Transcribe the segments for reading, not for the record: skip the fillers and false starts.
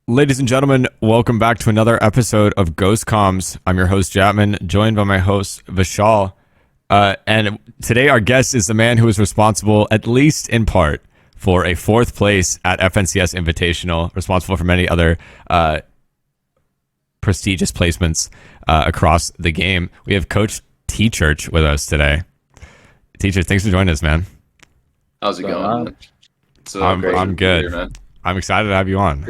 Ladies and gentlemen, welcome back to another episode of GhostComms. I'm your host, Jatman, joined by my host, Vishal. And today our guest is the man who is responsible, at least in part, for a fourth place at FNCS Invitational, responsible for many other prestigious placements across the game. We have Coach TeeChurch with us today. Teacher, thanks for joining us, man. How's it going? Man? I'm good. Here, I'm excited to have you on.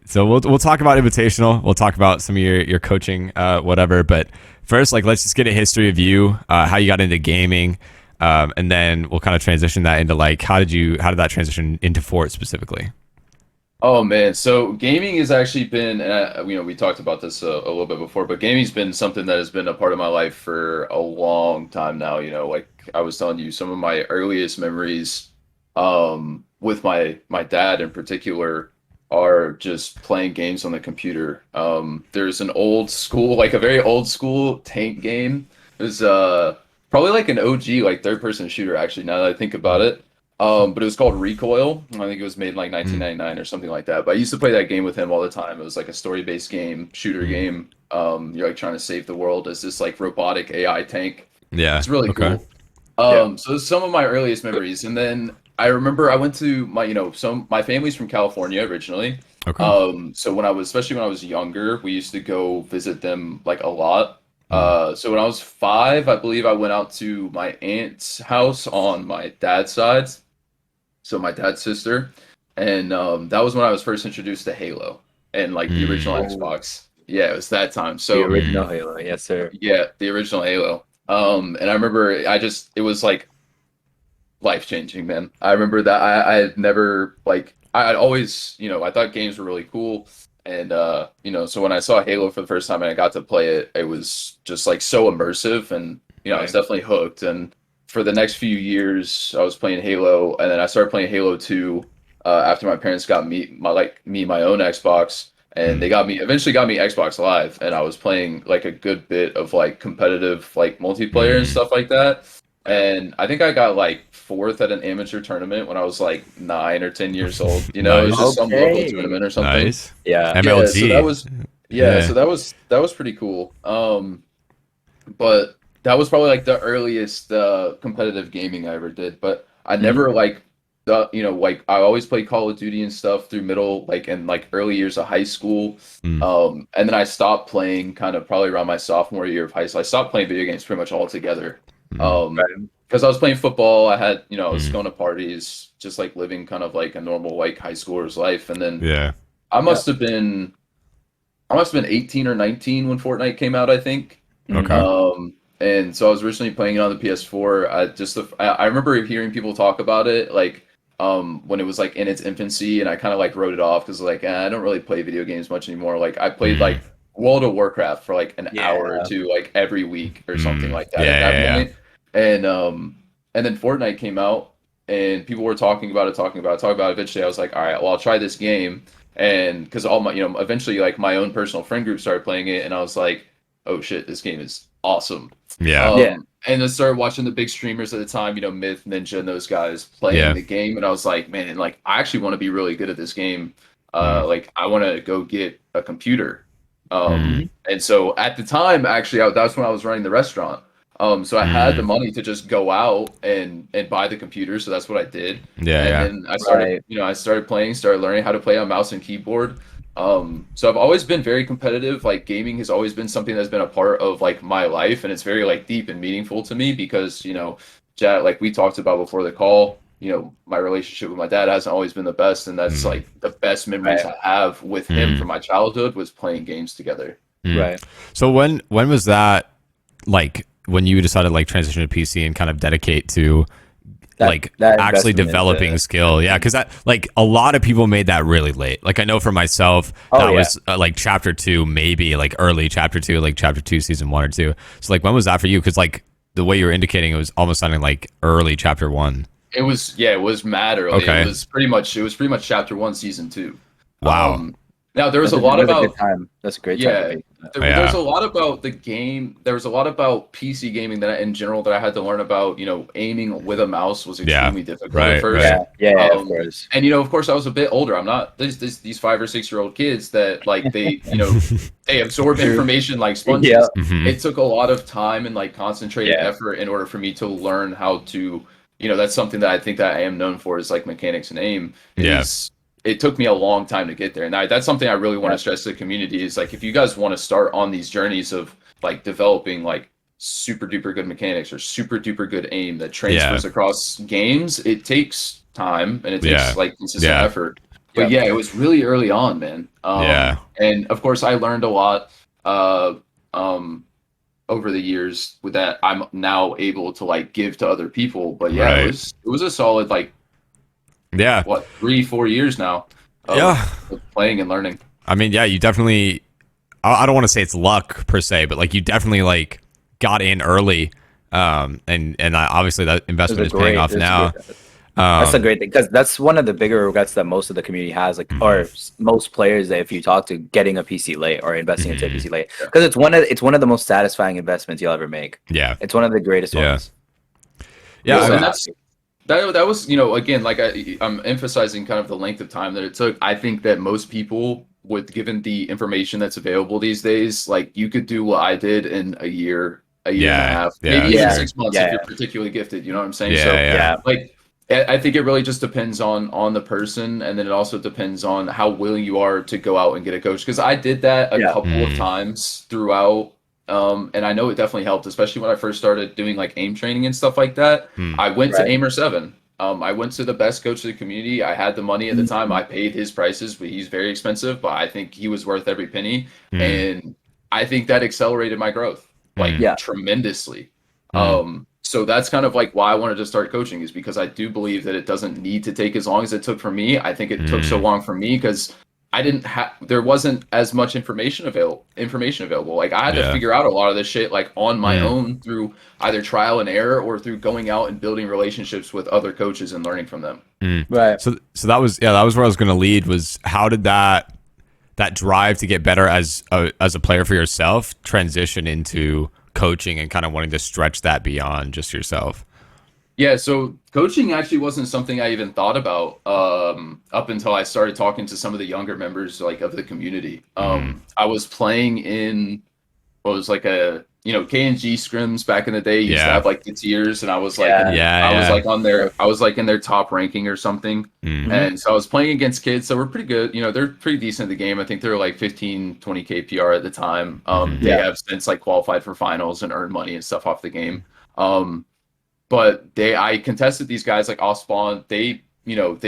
So we'll talk about Invitational. We'll talk about some of your coaching, whatever. But first, let's just get a history of you, how you got into gaming, and then we'll kind of transition that into how did that transition into Fort specifically? Oh man, so gaming has actually been, we talked about this a little bit before, but gaming's been something that has been a part of my life for a long time now. Like I was telling you, some of my earliest memories, with my dad in particular, are just playing games on the computer. There's an old school, a very old school tank game. It was probably an OG third person shooter actually, now that I think about it. But it was called Recoil. I think it was made in 1999 or something like that. But I used to play that game with him all the time. It was a story-based game, shooter game. You're trying to save the world as this robotic AI tank. Yeah, it's really cool. So some of my earliest memories, and then I remember I went to my family's from California originally. Okay. So especially when I was younger, we used to go visit them a lot. So when I was 5, I believe I went out to my aunt's house on my dad's side. So my dad's sister, and that was when I was first introduced to Halo and the original Xbox. Yeah, it was that time. So the original Halo, yes sir. Yeah, the original Halo. And I remember it was life-changing, man. I remember that I had never I'd always, I thought games were really cool. And so when I saw Halo for the first time and I got to play it, it was just so immersive, and I was definitely hooked. And for the next few years I was playing Halo, and then I started playing Halo 2 after my parents got my own Xbox, and they eventually got me Xbox Live, and I was playing a good bit of competitive multiplayer and stuff like that. And I think I got 4th at an amateur tournament when I was 9 or 10 years old. Nice. It was just some local tournament or something. Nice. Yeah. MLG. So that was pretty cool. But that was probably the earliest competitive gaming I ever did. But I never I always played Call of Duty and stuff through middle and early years of high school. And then I stopped playing kind of probably around my sophomore year of high school. I stopped playing video games pretty much altogether. Because I was playing football, I had I was going to parties, just living kind of a normal high schooler's life. And then I must have been 18 or 19 when Fortnite came out, I think. Okay. And so I was originally playing it on the PS4. I remember hearing people talk about it when it was in its infancy, and I kind of wrote it off because I don't really play video games much anymore. I played World of Warcraft for an hour or two every week or something like that at that point. And then Fortnite came out, and people were talking about it. Eventually I was all right, well, I'll try this game. And because all my, eventually my own personal friend group started playing it, and I was oh shit, this game is awesome. Yeah. And then started watching the big streamers at the time, Myth, Ninja, and those guys playing the game. And I was man, I actually want to be really good at this game. I want to go get a computer. And so at the time, actually, that's when I was running the restaurant. So I had the money to just go out and buy the computer. So that's what I did. And then I started, I started playing, started learning how to play on mouse and keyboard. So I've always been very competitive. Gaming has always been something that's been a part of my life, and it's very deep and meaningful to me because, Jad, we talked about before the call, my relationship with my dad hasn't always been the best, and that's the best memories I have with him from my childhood was playing games together. Right. So when was that when you decided transition to PC and kind of dedicate to that actually developing skill? Yeah, because that a lot of people made that really late. I know for myself that was chapter 2, maybe early chapter 2, chapter 2 season 1 or 2. So when was that for you? Because the way you were indicating, it was almost sounding early chapter 1. It was mad early. Okay. It was pretty much chapter 1 season 2. Wow. Now there was a lot about good time. That's a great time. There's a lot about the game. There was a lot about PC gaming that in general that I had to learn about. Aiming with a mouse was extremely difficult at first. Of course. And of course, I was a bit older. I'm not these 5 or 6 year old kids that like they they absorb information like sponges. Yeah. It took a lot of time and like concentrated effort in order for me to learn how to. That's something that I think that I am known for is like mechanics and aim. It took me a long time to get there. And that's something I really want to stress to the community is like, if you guys want to start on these journeys of like developing like super duper good mechanics or super duper good aim that transfers across games, it takes time and it takes like consistent effort. But it was really early on, man. And of course I learned a lot, over the years with that I'm now able to like give to other people. But it was a solid like 3-4 years now of playing and learning. I mean, you definitely, I don't want to say it's luck per se, but like you definitely like got in early, and obviously that investment is paying off now. That's a great thing, because that's one of the bigger regrets that most of the community has, like, or most players that if you talk to, getting a PC late or investing into a PC late, because it's one of the most satisfying investments you'll ever make. It's one of the greatest ones. That was, again, like I'm emphasizing kind of the length of time that it took. I think that most people, given the information that's available these days, like you could do what I did in a year and a half, maybe even 6 months if you're particularly gifted. You know what I'm saying? Like, I think it really just depends on the person, and then it also depends on how willing you are to go out and get a coach. Because I did that a couple of times throughout. And I know it definitely helped, especially when I first started doing like aim training and stuff like that. I went to Aimer 7. I went to the best coach of the community. I had the money at the time. I paid his prices, but he's very expensive, but I think he was worth every penny. And I think that accelerated my growth like tremendously. So that's kind of like why I wanted to start coaching, is because I do believe that it doesn't need to take as long as it took for me. I think it took so long for me because there wasn't as much information available. Like I had to figure out a lot of this shit like on my own through either trial and error or through going out and building relationships with other coaches and learning from them. Right. So that was where I was going to lead, was how did that drive to get better as a player for yourself transition into coaching and kind of wanting to stretch that beyond just yourself? Yeah, so coaching actually wasn't something I even thought about up until I started talking to some of the younger members like of the community. I was playing in what was like a K&G scrims back in the day. You used to have like the tiers, and I was like I was like in their top ranking or something. And so I was playing against kids that were pretty good. They're pretty decent at the game. I think they were like 15-20k PR at the time. They have since like qualified for finals and earned money and stuff off the game. But I contested these guys like off spawn. They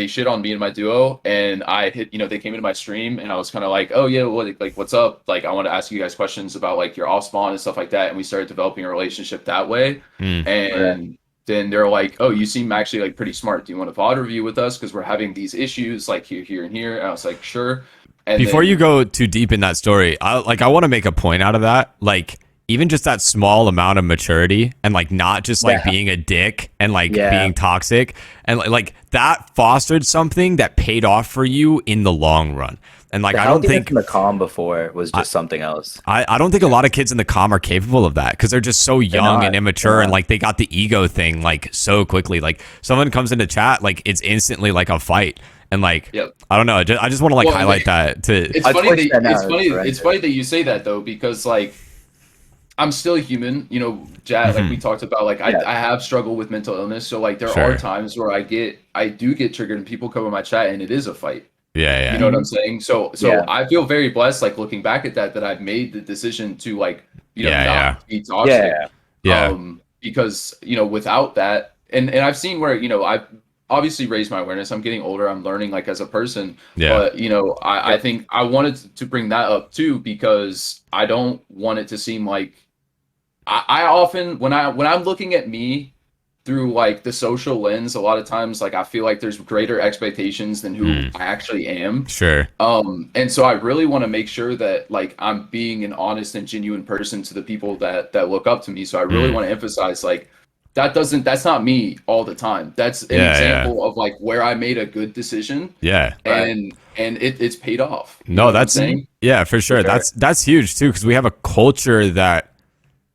shit on me and my duo, and I hit, they came into my stream, and I was kind of like, oh yeah, what's up? Like, I want to ask you guys questions about like your off spawn and stuff like that. And we started developing a relationship that way. And then they're like, oh, you seem actually like pretty smart. Do you want a VOD review with us? Because we're having these issues like here, and here. And I was like, sure. And before you go too deep in that story, I want to make a point out of that. Like, even just that small amount of maturity and like not just like being a dick and like being toxic, and like that fostered something that paid off for you in the long run. And like, I don't think the comm before was just something else. I don't think a lot of kids in the comm are capable of that, because they're just so young and immature, and like they got the ego thing like so quickly. Like someone comes into chat, like it's instantly like a fight. And like, I don't know. I just want to like highlight that too. It's funny that you say that though, because like, I'm still human, Jad, like we talked about, like I have struggled with mental illness. So like there are times where I do get triggered and people come in my chat and it is a fight. Yeah. You know what I'm saying? So I feel very blessed, like looking back at that I've made the decision to like, not be toxic. Because, without that, and I've seen where, I've obviously raised my awareness. I'm getting older. I'm learning like as a person. But, I think I wanted to bring that up too, because I don't want it to seem like I often, when I'm looking at me through like the social lens, a lot of times, like I feel like there's greater expectations than who I actually am. Sure. And so I really want to make sure that like I'm being an honest and genuine person to the people that look up to me. So I really want to emphasize like, that's not me all the time. That's an example of like where I made a good decision. Yeah. And it's paid off. No, that's for sure. That's huge too, because we have a culture that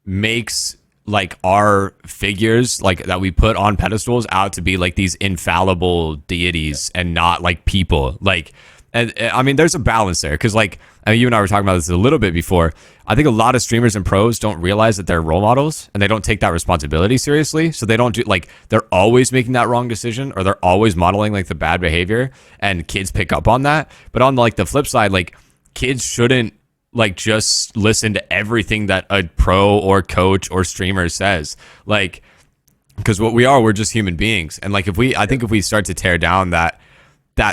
makes like our figures like that we put on pedestals out to be like these infallible deities and not like people. Like, and I mean, there's a balance there because like you and I were talking about this a little bit before. I think a lot of streamers and pros don't realize that they're role models and they don't take that responsibility seriously. So they don't do like they're always making that wrong decision or they're always modeling like the bad behavior, and kids pick up on that. But on like the flip side, like kids shouldn't like just listen to everything that a pro or coach or streamer says, like, because we're just human beings. And like I think if we start to tear down that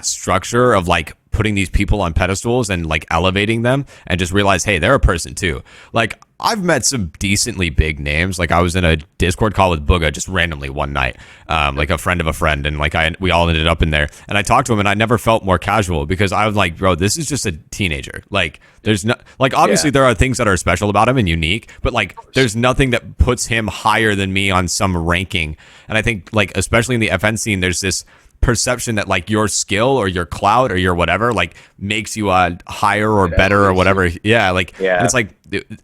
structure of like putting these people on pedestals and like elevating them and just realize, hey, they're a person too. Like I've met some decently big names. Like I was in a Discord call with Booga just randomly one night, like a friend of a friend, and like we all ended up in there. And I talked to him, and I never felt more casual because I was like, bro, this is just a teenager. Like there's no like obviously there are things that are special about him and unique, but like there's nothing that puts him higher than me on some ranking. And I think like especially in the FN scene, there's this perception that like your skill or your clout or your whatever like makes you higher or better or whatever. And it's like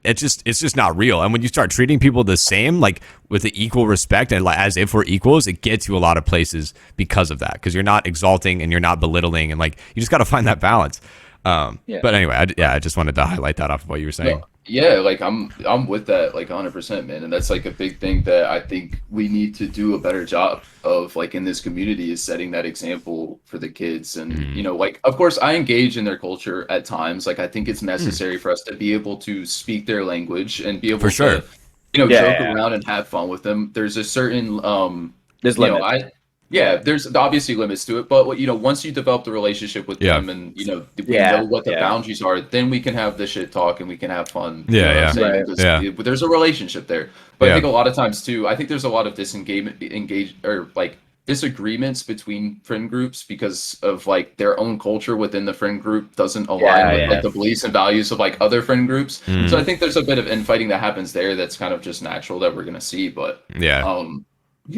it's just not real. And when you start treating people the same, like with the equal respect and like as if we're equals, it gets you a lot of places because of that, because you're not exalting and you're not belittling, and like you just got to find that balance. But anyway, I just wanted to highlight that off of what you were saying. Yeah, like I'm with that like 100%, man. And that's like a big thing that I think we need to do a better job of, like in this community, is setting that example for the kids. And you know, like of course I engage in their culture at times. Like I think it's necessary for us to be able to speak their language and be able to joke around and have fun with them. There's a certain there's limits. There's obviously limits to it, but you know, once you develop the relationship with them, and you know, we know what the boundaries are, then we can have the shit talk and we can have fun. There's a relationship there. But I think a lot of times too, I think there's a lot of disagreements between friend groups because of like their own culture within the friend group doesn't align with like the beliefs and values of like other friend groups. So I think there's a bit of infighting that happens there that's kind of just natural that we're gonna see. But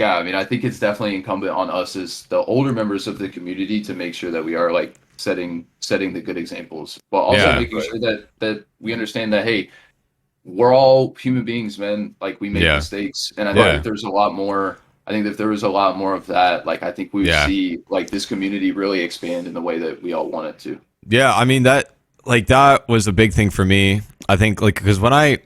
I mean, I think it's definitely incumbent on us as the older members of the community to make sure that we are like setting the good examples, but also making sure that we understand that, hey, we're all human beings, man. Like we make mistakes, and I think if there's a lot more. I think if there was a lot more of that, like I think we would see like this community really expand in the way that we all want it to. Yeah, I mean that was a big thing for me. I think like because when I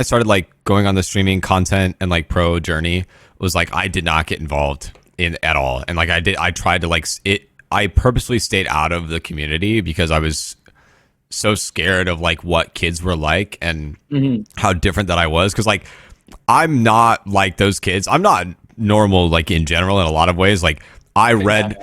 started like going on the streaming content and like pro journey, was like I did not get involved in at all, and like I tried to like I purposely stayed out of the community because I was so scared of like what kids were like and how different that I was, because like I'm not like those kids. I'm not normal like in general in a lot of ways. Like I read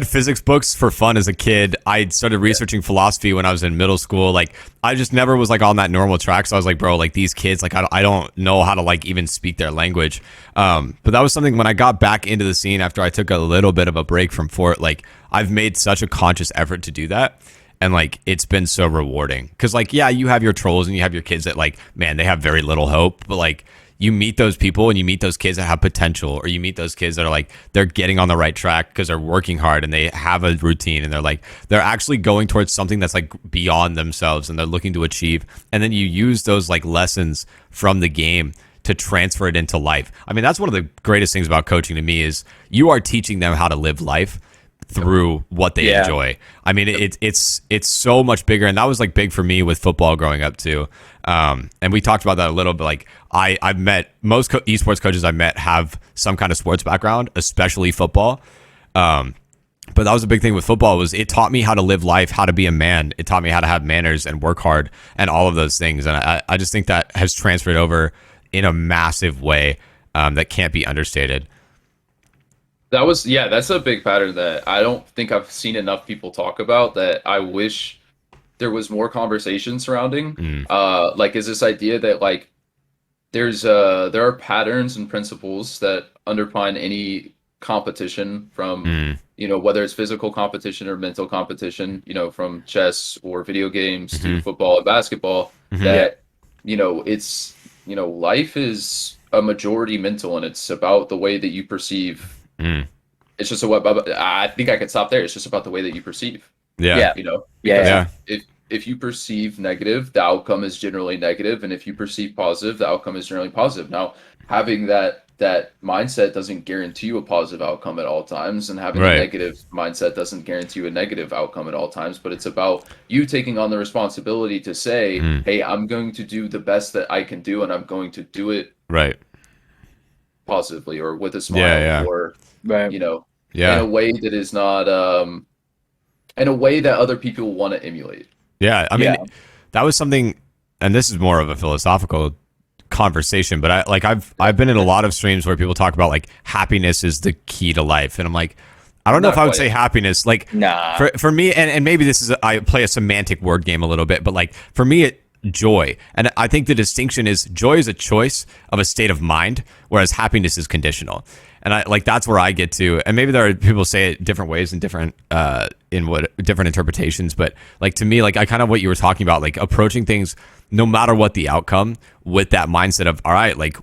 physics books for fun as a kid. I started researching philosophy when I was in middle school. Like I just never was like on that normal track. So I was like, bro, like these kids, like I don't know how to like even speak their language. But that was something when I got back into the scene after I took a little bit of a break from Fort. Like I've made such a conscious effort to do that. And like it's been so rewarding because like you have your trolls and you have your kids that like, man, they have very little hope, but like you meet those people and you meet those kids that have potential, or you meet those kids that are like they're getting on the right track because they're working hard and they have a routine and they're actually going towards something that's like beyond themselves and they're looking to achieve. And then you use those like lessons from the game to transfer it into life. I mean, that's one of the greatest things about coaching to me is you are teaching them how to live life through what they enjoy. I mean, it's so much bigger, and that was like big for me with football growing up too. And we talked about that a little bit. Like I've met most esports coaches I met have some kind of sports background, especially football. But that was a big thing with football, was it taught me how to live life, how to be a man. It taught me how to have manners and work hard and all of those things. And I just think that has transferred over in a massive way that can't be understated. That's a big pattern that I don't think I've seen enough people talk about, that I wish there was more conversation surrounding. Like is this idea that like there are patterns and principles that underpin any competition from you know, whether it's physical competition or mental competition, you know, from chess or video games to football and basketball, that you know, life is a majority mental, and it's about the way that you perceive. It's just I think I could stop there. It's just about the way that you perceive. Yeah. Because if you perceive negative, the outcome is generally negative, and if you perceive positive, the outcome is generally positive. Now, having that mindset doesn't guarantee you a positive outcome at all times, and having a negative mindset doesn't guarantee you a negative outcome at all times, but it's about you taking on the responsibility to say, hey, I'm going to do the best that I can do, and I'm going to do it positively or with a smile or in a way that is not in a way that other people want to emulate. Yeah, I mean, that was something, and this is more of a philosophical conversation, but I've been in a lot of streams where people talk about like happiness is the key to life, and I'm like, I don't know if I would say happiness. Like, for me, and maybe this is I play a semantic word game a little bit, but like for me, joy, and I think the distinction is joy is a choice of a state of mind, whereas happiness is conditional. And I like that's where I get to, and maybe there are people say it different ways and different different interpretations, but like to me, like I kind of what you were talking about, like approaching things no matter what the outcome with that mindset of, all right, like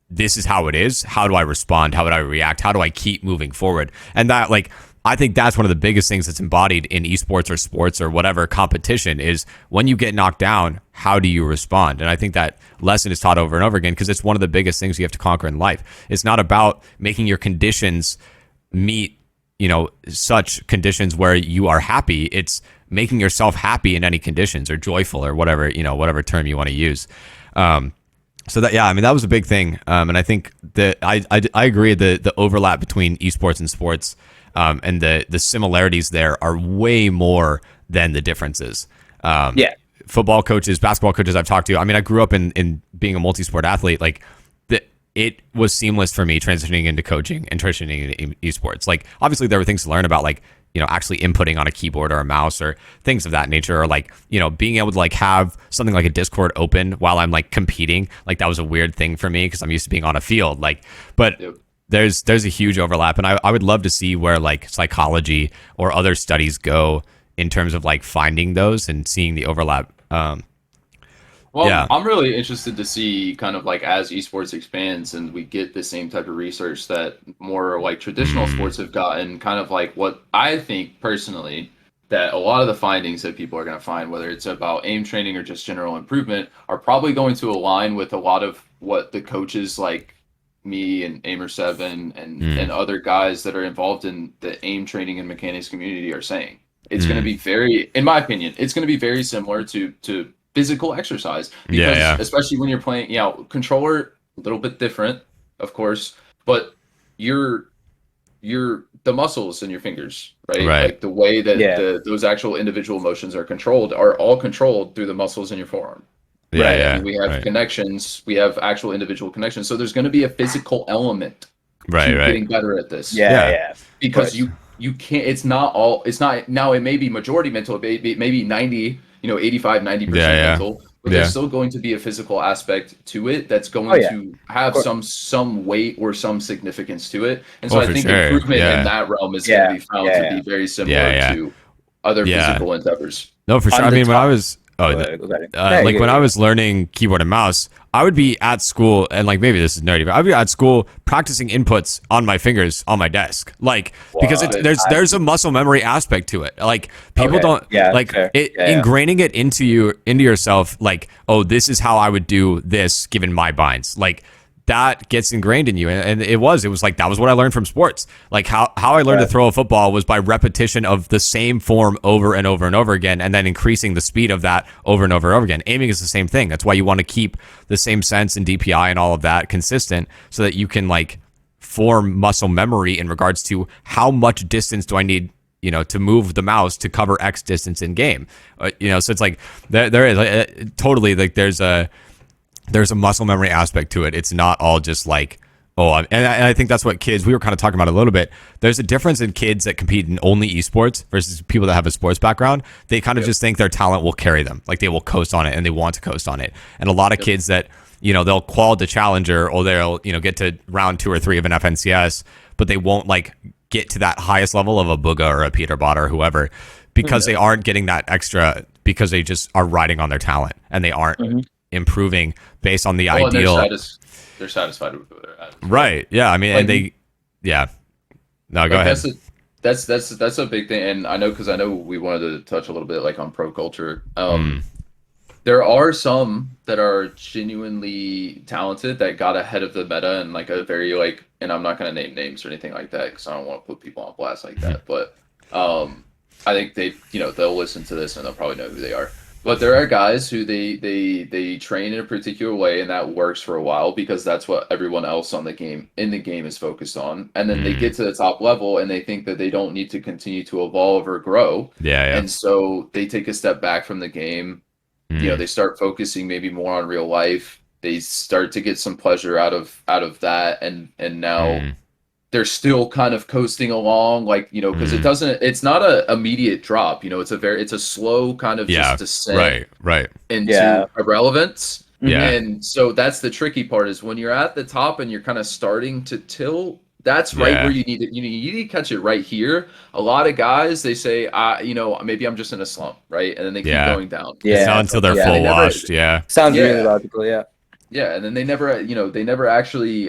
this is how it is. How do I respond? How would I react? How do I keep moving forward? And that, like, I think that's one of the biggest things that's embodied in esports or sports or whatever competition is when you get knocked down, how do you respond? And I think that lesson is taught over and over again because it's one of the biggest things you have to conquer in life. It's not about making your conditions meet, such conditions where you are happy. It's making yourself happy in any conditions or joyful or whatever, whatever term you want to use. So that, I mean, that was a big thing. And I think that I agree the overlap between esports and sports and the similarities there are way more than the differences. Football coaches, basketball coaches I've talked to, I mean, I grew up in being a multi-sport athlete. Like it was seamless for me transitioning into coaching and transitioning into esports. Like obviously there were things to learn about, like, actually inputting on a keyboard or a mouse or things of that nature, or like, being able to like have something like a Discord open while I'm like competing. Like that was a weird thing for me because I'm used to being on a field. Like, but there's a huge overlap, and I would love to see where like psychology or other studies go in terms of like finding those and seeing the overlap. I'm really interested to see kind of like as esports expands and we get the same type of research that more like traditional sports have gotten, kind of like what I think personally that a lot of the findings that people are going to find, whether it's about aim training or just general improvement, are probably going to align with a lot of what the coaches like me and Aimer7 and other guys that are involved in the aim training and mechanics community are saying. It's going to be very, in my opinion, it's going to be very similar to physical exercise because especially when you're playing, controller a little bit different, of course, but you're the muscles in your fingers, right? Like the way that those actual individual motions are controlled are all controlled through the muscles in your forearm. We have connections, we have actual individual connections, so there's going to be a physical element to getting better at this. Because you can't, it's not now, it may be majority mental, it may be 90, 85, 90% mental, but there's still going to be a physical aspect to it that's going to have some weight or some significance to it. And so I think improvement in that realm is going to be found to be very similar to other physical endeavors. No, for sure. I mean, when I was when I was learning keyboard and mouse, I would be at school, and like maybe this is nerdy, but I'd be at school practicing inputs on my fingers on my desk, like because there's a muscle memory aspect to it. Like people don't ingraining it into yourself. Like, oh, this is how I would do this given my binds. Like that gets ingrained in you, and it was like that was what I learned from sports. Like how I learned to throw a football was by repetition of the same form over and over and over again, and then increasing the speed of that over and over and over again. Aiming is the same thing. That's why you want to keep the same sense and DPI and all of that consistent, so that you can like form muscle memory in regards to how much distance do I need, to move the mouse to cover X distance in game. So it's like there is totally like there's a muscle memory aspect to it. It's not all just like, and I think that's what kids, we were kind of talking about a little bit. There's a difference in kids that compete in only esports versus people that have a sports background. They kind of just think their talent will carry them. Like they will coast on it and they want to coast on it. And a lot of kids that, they'll qual the challenger or they'll, get to round 2 or 3 of an FNCS, but they won't like get to that highest level of a Booga or a Peter Bot or whoever because they aren't getting that extra, because they just are riding on their talent and they aren't improving based on the ideal. They're satisfied with where they're at. Right. Yeah. I mean, like, and they, yeah. No, go ahead. That's a big thing, and I know we wanted to touch a little bit like on pro culture. There are some that are genuinely talented that got ahead of the meta and like a very like, and I'm not going to name names or anything like that because I don't want to put people on blast like that. But I think they'll listen to this and they'll probably know who they are. But there are guys who they train in a particular way and that works for a while because that's what everyone else in the game is focused on. And then they get to the top level and they think that they don't need to continue to evolve or grow. Yeah. And so they take a step back from the game. They start focusing maybe more on real life. They start to get some pleasure out of that, and now they're still kind of coasting along, like because it's not a immediate drop. It's a slow kind of just descent right into irrelevance. Yeah, and so that's the tricky part is when you're at the top and you're kind of starting to tilt. That's right where you need it. You need to catch it right here. A lot of guys, they say, maybe I'm just in a slump, right? And then they keep going down. Yeah, it's not until they're full washed. Sounds really logical. Yeah. Yeah, and then they never actually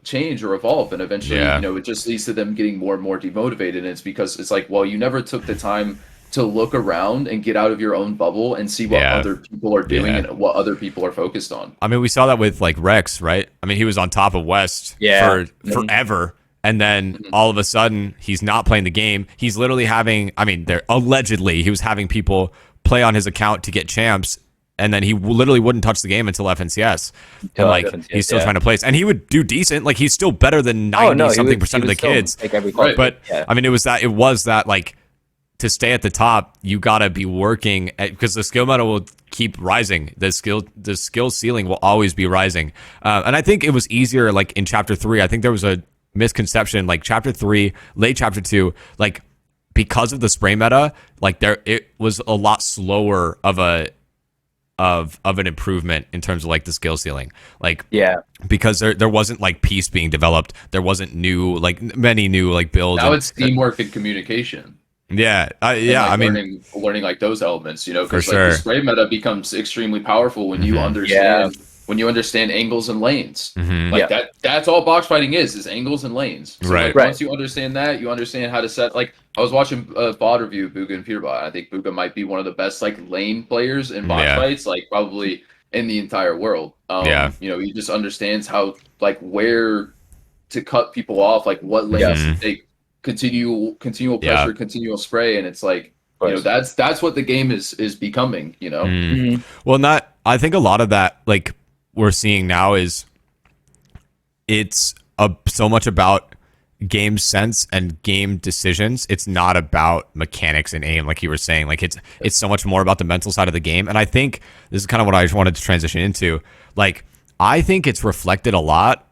change or evolve, and eventually, it just leads to them getting more and more demotivated. And it's because it's like, well, you never took the time to look around and get out of your own bubble and see what other people are doing and what other people are focused on. I mean, we saw that with like Rex, right? I mean, he was on top of West for forever. And then all of a sudden he's not playing the game. He's literally allegedly he was having people play on his account to get champs. And then he literally wouldn't touch the game until FNCS. And he's still trying to place. And he would do decent. Like he's still better than 90-something% of the kids. But I mean, it was that like, to stay at the top, you gotta be working because the skill meta will keep rising. The skill ceiling will always be rising. And I think it was easier like in chapter 3. I think there was a misconception like chapter 3, late chapter 2, like because of the spray meta, like it was a lot slower of an improvement in terms of like the skill ceiling. Like because there wasn't like peace being developed. There wasn't many new like builds. Now it's teamwork and communication. I mean, learning like those elements, because the spray meta becomes extremely powerful when you understand angles and lanes. That's all box fighting is angles and lanes. So once you understand that, you understand how to set. Like I was watching a VOD review of Bugha and Peterbot. I think Bugha might be one of the best like lane players in box fights, like probably in the entire world. He just understands how like where to cut people off, like what lanes to take. Continual pressure, continual spray, and it's like that's what the game is becoming. Well, I think a lot of that like we're seeing now is it's so much about game sense and game decisions. It's not about mechanics and aim, like you were saying. Like it's so much more about the mental side of the game. And I think this is kind of what I just wanted to transition into. Like I think it's reflected a lot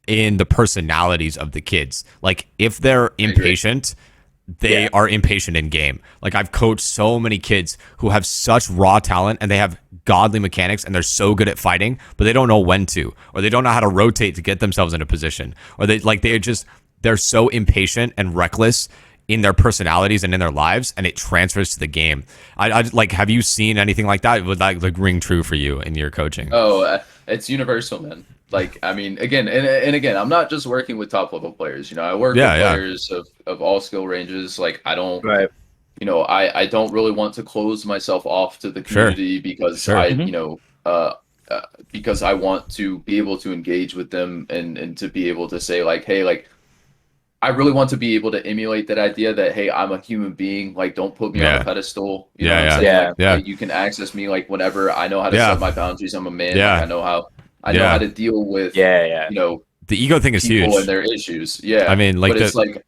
in the personalities of the kids. Like if they're impatient, they are impatient in game. Like I've coached so many kids who have such raw talent and they have godly mechanics and they're so good at fighting, but they don't know when to, or they don't know how to rotate to get themselves in a position, or they're so impatient and reckless in their personalities and in their lives, and it transfers to the game. I like, have you seen anything like that? Would that like ring true for you in your coaching? It's universal, man. Like, I mean, again, and again, I'm not just working with top level players. I work with players of all skill ranges. Like, I don't, I don't really want to close myself off to the community because because I want to be able to engage with them and to be able to say like, hey, like, I really want to be able to emulate that idea that, hey, I'm a human being. Like, don't put me on a pedestal. You know what I'm saying? Like, you can access me like whenever. I know how to set my boundaries. I'm a man. Like, I know how to deal with, the ego thing is huge and their issues. I mean, like, but it's like,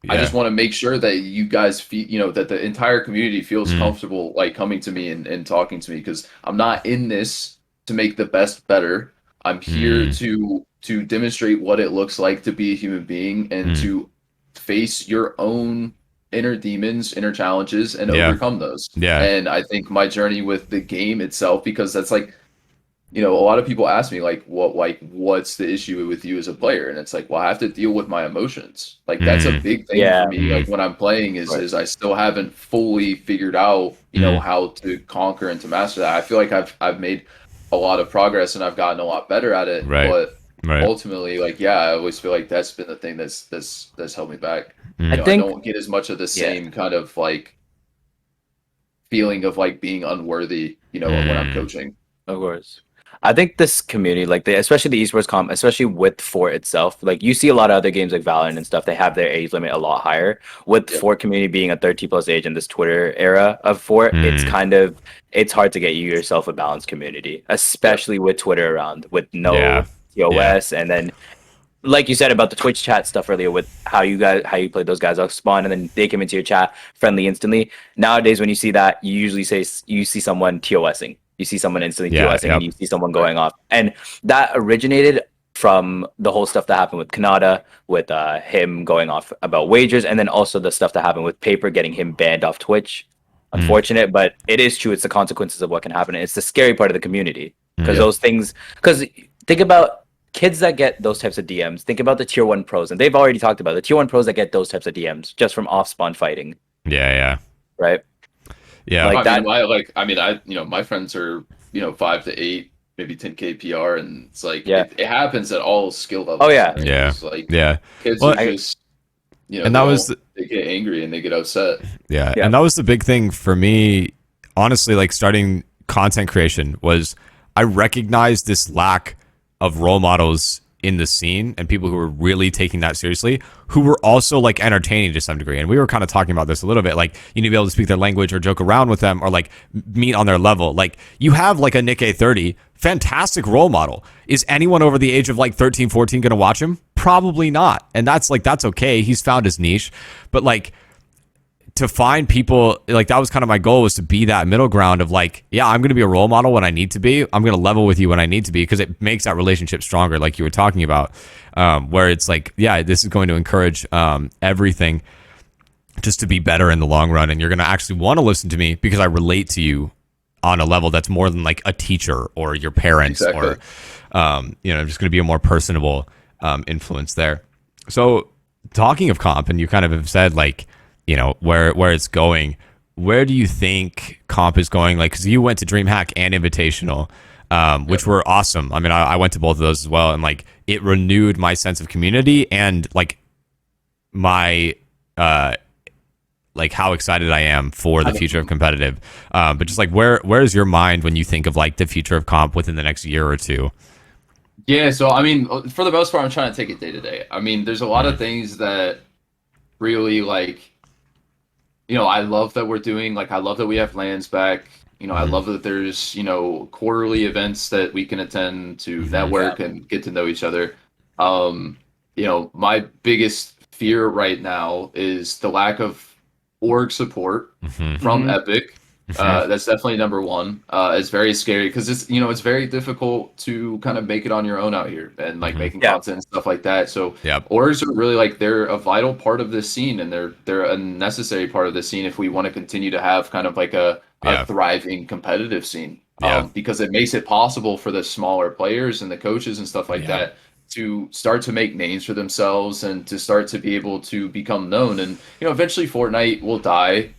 I just want to make sure that you guys feel, that the entire community feels comfortable, like coming to me and talking to me, because I'm not in this to make the best better. I'm here to demonstrate what it looks like to be a human being and to face your own inner demons, inner challenges, and overcome those. And I think my journey with the game itself, because that's like, a lot of people ask me like, what's the issue with you as a player? And it's like, well, I have to deal with my emotions. Like that's a big thing for me. Like when I'm playing is I still haven't fully figured out, how to conquer and to master that. I feel like I've made a lot of progress and I've gotten a lot better at it. Right. But Right. ultimately, like, yeah, I always feel like that's been the thing that's held me back. I I think don't get as much of the same kind of like feeling of like being unworthy, when I'm coaching. Of course. I think this community, like especially the esports comp, especially with Fort itself, like you see a lot of other games like Valorant and stuff, they have their age limit a lot higher. With Fort community being a 30 plus age in this Twitter era of Fort, it's hard to get you yourself a balanced community, especially with Twitter around, with no TOS, and then like you said about the Twitch chat stuff earlier, with how you play those guys off spawn and then they come into your chat friendly instantly. Nowadays, when you see that, you usually you see someone TOSing. You see someone instantly TOSing, and you see someone going off. And that originated from the whole stuff that happened with Kanata, with him going off about wagers, and then also the stuff that happened with Paper getting him banned off Twitch. Unfortunate, but it is true. It's the consequences of what can happen. It's the scary part of the community, because those things. Because think about kids that get those types of DMs. Think about the tier 1 pros, and they've already talked about the tier 1 pros that get those types of DMs just from off spawn fighting. Yeah. Right. Yeah, like my friends are 5 to 8, maybe 10K PR, and it's like it happens at all skill levels. Oh yeah, right? Yeah, like, yeah. Kids are just and that was they get angry and they get upset. Yeah, and that was the big thing for me. Honestly, like starting content creation was I recognized this lack of role models in the scene and people who were really taking that seriously, who were also like entertaining to some degree. And we were kind of talking about this a little bit, like you need to be able to speak their language or joke around with them or like meet on their level. Like you have like a Nick A30, fantastic role model. Is anyone over the age of like 13, 14 going to watch him? Probably not. And that's okay. He's found his niche, but like to find people, like that was kind of my goal, was to be that middle ground of like, yeah, I'm going to be a role model when I need to be. I'm going to level with you when I need to be, because it makes that relationship stronger, like you were talking about, where it's like, yeah, this is going to encourage everything just to be better in the long run. And you're going to actually want to listen to me because I relate to you on a level that's more than like a teacher or your parents or, just going to be a more personable influence there. So talking of comp, and you kind of have said like, where it's going, where do you think comp is going? Like, because you went to DreamHack and Invitational, which were awesome. I mean, I went to both of those as well, and like it renewed my sense of community and like my like how excited I am for the future of competitive. But just like where is your mind when you think of like the future of comp within the next year or two? Yeah, so I mean, for the most part, I'm trying to take it day to day. I mean, there's a lot of things that really like. I love that we're doing, like, I love that we have lands back. I love that there's, quarterly events that we can attend to network and get to know each other. My biggest fear right now is the lack of org support from Epic. That's definitely number one. It's very scary because it's very difficult to kind of make it on your own out here and like making content and stuff like that. So orgs are really like they're a vital part of this scene, and they're a necessary part of the scene if we want to continue to have kind of like a thriving competitive scene. Because it makes it possible for the smaller players and the coaches and stuff like that to start to make names for themselves and to start to be able to become known. And eventually Fortnite will die.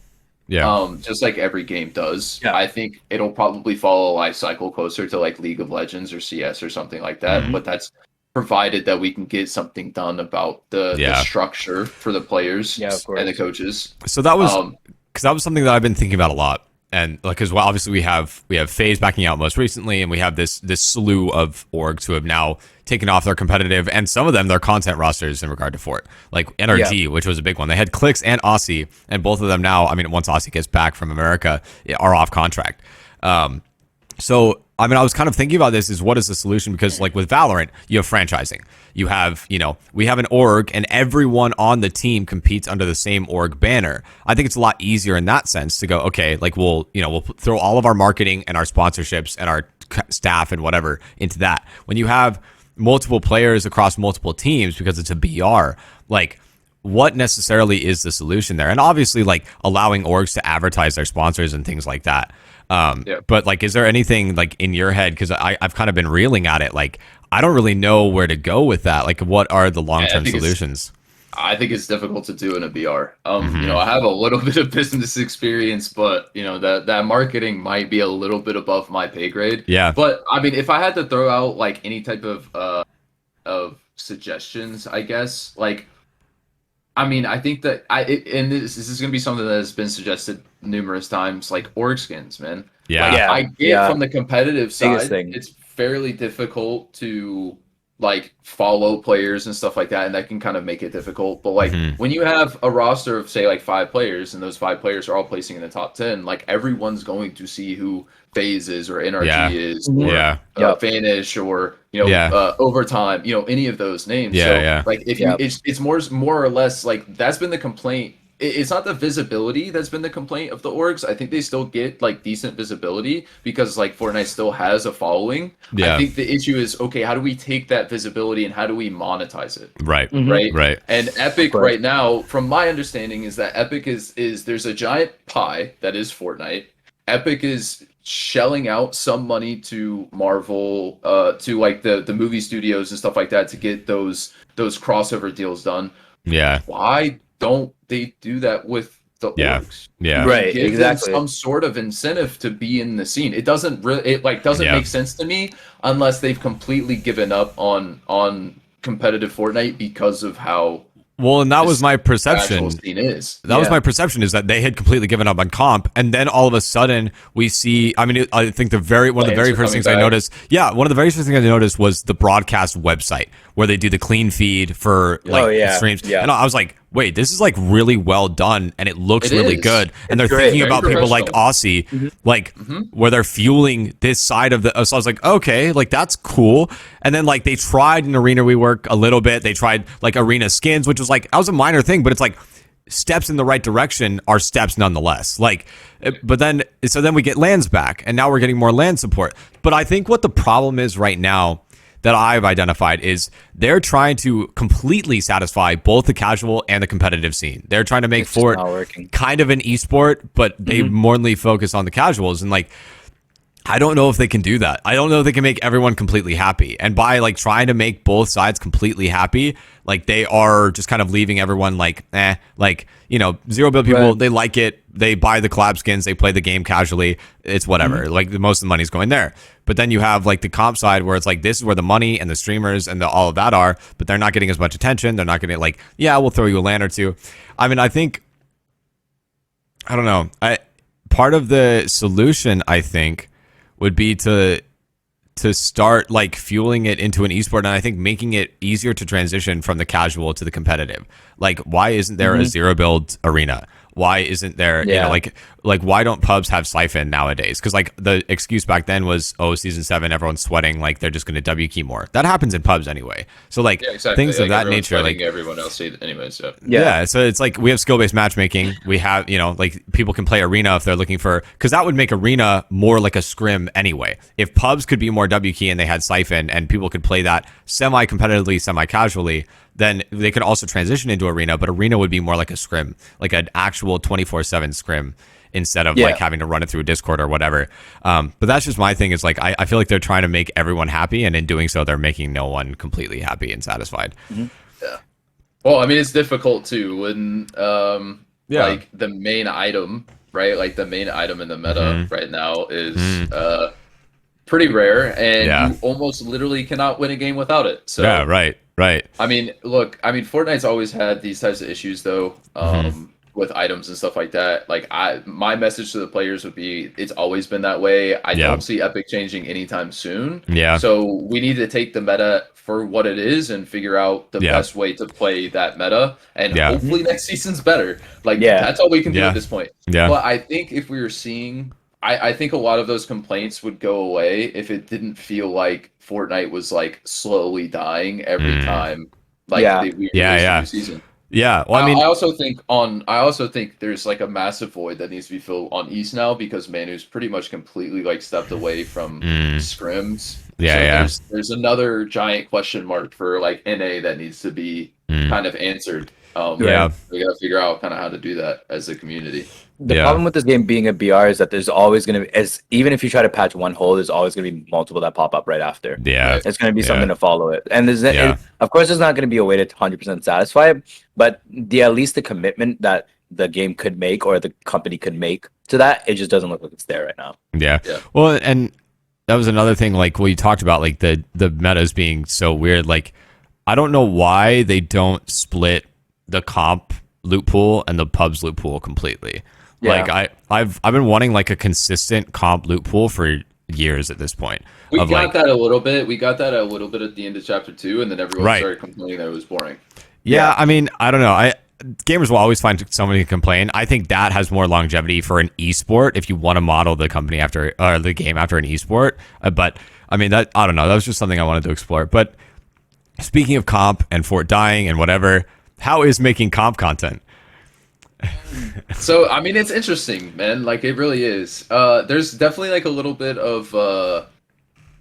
Just like every game does. I think it'll probably follow a life cycle closer to like League of Legends or CS or something like that. But that's provided that we can get something done about the structure for the players and the coaches. So that was because that was something that I've been thinking about a lot. And like, because obviously we have FaZe backing out most recently, and we have this slew of orgs who have now taken off their competitive, and some of them their content rosters in regard to Fort, like NRG, which was a big one. They had Clicks and Aussie, and both of them now, I mean, once Aussie gets back from America, are off contract. So I mean, I was kind of thinking about this is what is the solution? Because like with Valorant, you have franchising. You have, we have an org and everyone on the team competes under the same org banner. I think it's a lot easier in that sense to go, okay, like we'll throw all of our marketing and our sponsorships and our staff and whatever into that. When you have multiple players across multiple teams because it's a BR, like what necessarily is the solution there? And obviously like allowing orgs to advertise their sponsors and things like that. But like, is there anything like in your head? Because I've kind of been reeling at it. Like, I don't really know where to go with that. Like, what are the long-term solutions? I think it's difficult to do in a BR. You know, I have a little bit of business experience, but you know that marketing might be a little bit above my pay grade. Yeah. But I mean, if I had to throw out like any type of suggestions, I guess like I mean, I think that and this is going to be something that has been suggested numerous times, like org skins, man. Yeah. Like, Yeah. I get from the competitive Biggest side, thing. it's fairly difficult to like follow players and stuff like that, and that can kind of make it difficult. But like when you have a roster of say like 5 players, and those 5 players are all placing in the top 10, like everyone's going to see who FaZe is or NRG is or Vanish or you know Overtime, you know, any of those names. Like if you it's more or less like that's been the complaint. It's not the visibility that's been the complaint of the orgs. I think they still get like decent visibility because like Fortnite still has a following. I think the issue is, okay, how do we take that visibility and how do we monetize it? Right. Right. And Epic right now, from my understanding, is that Epic is there's a giant pie that is Fortnite. Epic is shelling out some money to Marvel, to like the movie studios and stuff like that to get those crossover deals done. Yeah. Why don't they do that with the orgs? Right, Give exactly. them some sort of incentive to be in the scene. It doesn't really doesn't make sense to me unless they've completely given up on competitive Fortnite because of how well, and that was my perception. That was my perception, is that they had completely given up on comp, and then all of a sudden we see. I mean, I think one of the very first things I noticed. Yeah, one of the very first things I noticed was the broadcast website where they do the clean feed for like streams. And I was like, wait, this is like really well done, and it looks really good. And they're thinking about people like Aussie, like where they're fueling this side of the. So I was like, okay, like that's cool. And then like they tried an Arena rework a little bit. They tried like Arena skins, which was like that was a minor thing, but it's like steps in the right direction are steps nonetheless. Like, but then we get lands back, and now we're getting more land support. But I think what the problem is right now that I've identified is they're trying to completely satisfy both the casual and the competitive scene. They're trying to make Fort kind of an esport, but they morely focus on the casuals. And like, I don't know if they can do that. I don't know if they can make everyone completely happy. And by like trying to make both sides completely happy, like they are just kind of leaving everyone like, like, you know, zero build people, they like it. They buy the collab skins. They play the game casually. It's whatever. Like most of the money's going there. But then you have like the comp side where it's like, this is where the money and the streamers and all of that are, but they're not getting as much attention. They're not getting like, yeah, we'll throw you a LAN or two. I mean, I think, I don't know. Part of the solution, I think, would be to start like fueling it into an esport, and I think making it easier to transition from the casual to the competitive. Like, why isn't there a zero build arena? Why isn't there, you know, like why don't pubs have Siphon nowadays? Because like the excuse back then was, oh, season 7, everyone's sweating, like they're just going to W key more. That happens in pubs anyway. So like things of that nature, like everyone else anyway. So so it's like we have skill based matchmaking. We have, you know, like people can play arena if they're looking for, because that would make arena more like a scrim anyway. If pubs could be more W key and they had Siphon and people could play that semi competitively, semi casually, then they could also transition into arena, but arena would be more like a scrim, like an actual 24/7 scrim instead of like having to run it through Discord or whatever. But that's just my thing, is like I feel like they're trying to make everyone happy, and in doing so they're making no one completely happy and satisfied. Well, I mean, it's difficult too when like the main item, right? Like the main item in the meta right now is pretty rare, and you almost literally cannot win a game without it. So right. I mean, look, Fortnite's always had these types of issues though, with items and stuff like that. Like my message to the players would be, it's always been that way. I don't see Epic changing anytime soon. So we need to take the meta for what it is and figure out the best way to play that meta. And hopefully next season's better. Like that's all we can do at this point. But I think if we were seeing, I think a lot of those complaints would go away if it didn't feel like Fortnite was like slowly dying every time. Like we released a new season. Yeah. Well, I mean, I also think there's like a massive void that needs to be filled on East now, because Manu's pretty much completely like stepped away from scrims. There's another giant question mark for like NA that needs to be kind of answered. Yeah. We got to figure out kind of how to do that as a community. The problem with this game being a BR is that there's always going to be, as even if you try to patch one hole, there's always going to be multiple that pop up right after. Yeah. It's going to be something to follow it. And of course, there's not going to be a way to 100% satisfy it, but at least the commitment that the game could make or the company could make to that, it just doesn't look like it's there right now. Yeah. Well, and that was another thing, like what you talked about, like the metas being so weird. Like, I don't know why they don't split the comp loot pool and the pubs loot pool completely. Yeah. Like I've been wanting like a consistent comp loot pool for years at this point. We got that a little bit. We got that a little bit at the end of chapter 2, and then everyone started complaining that it was boring. Yeah, I mean, I don't know. Gamers will always find somebody to complain. I think that has more longevity for an esport if you want to model the company after or the game after an esport. But I mean, that I don't know. That was just something I wanted to explore. But speaking of comp and Fort dying and whatever, how is making comp content? So I mean, it's interesting, man. Like it really is. There's definitely like a little bit of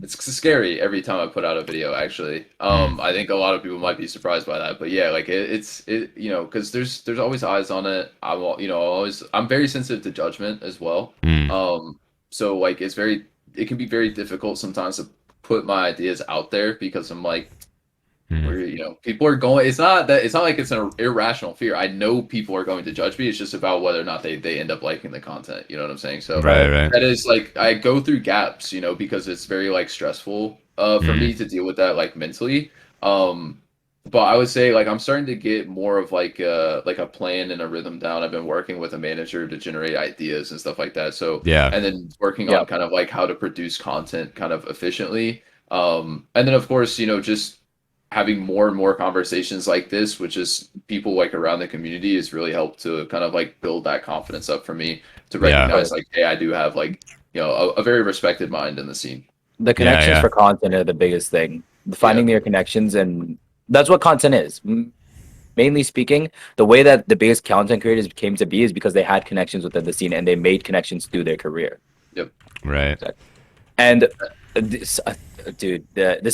it's scary every time I put out a video. Actually, I think a lot of people might be surprised by that. But yeah, like it's you know, because there's always eyes on it. I'm very sensitive to judgment as well. So like it can be very difficult sometimes to put my ideas out there because I'm like, people are going. It's not like it's an irrational fear. I know people are going to judge me. It's just about whether or not they end up liking the content. You know what I'm saying? So right. That is like I go through gaps, because it's very like stressful for me to deal with that like mentally. But I would say like I'm starting to get more of like a plan and a rhythm down. I've been working with a manager to generate ideas and stuff like that. So and then working on kind of like how to produce content kind of efficiently. And then of course just having more and more conversations like this, which is people like around the community, has really helped to kind of like build that confidence up for me to recognize like, hey, I do have like, a very respected mind in the scene. The connections for content are the biggest thing. Finding your connections, and that's what content is. Mainly speaking, the way that the biggest content creators came to be is because they had connections within the scene and they made connections through their career. Yep. Right. And this